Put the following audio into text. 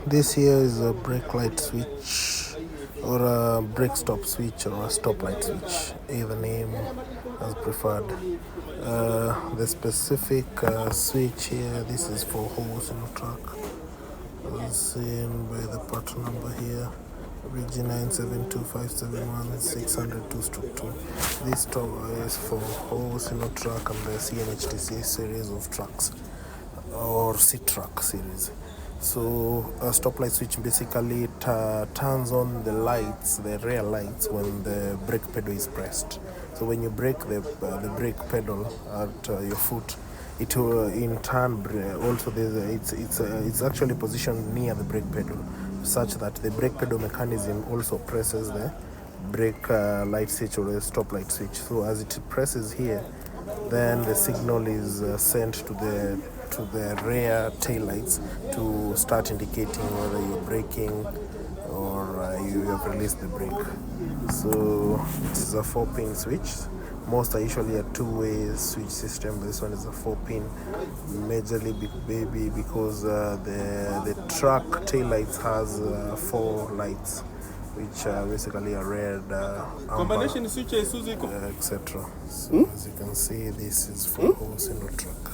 This here is a brake light switch, or a brake stop switch, or a stop light switch, either name as preferred. The specific switch here, this is for Howo Sinotruk, as seen by the part number here, WG9725716002. This tower is for Howo Sinotruk and the CNHTC series of trucks, or Sinotruk series. So a stoplight switch basically turns on the lights, the rear lights, when the brake pedal is pressed. So when you brake the brake pedal at your foot, it will in turn also it's actually positioned near the brake pedal, such that the brake pedal mechanism also presses the brake light switch or the stop light switch. So as it presses here, then the signal is sent to the rear tail lights to start indicating whether you're braking or you have released the brake. So this is a 4-pin switch. Most are usually a 2-way switch system. This one is a 4-pin, majorly because the truck tail lights has 4 lights, which are basically a red, amber, etc. So as you can see, this is for Howo Sinotruk.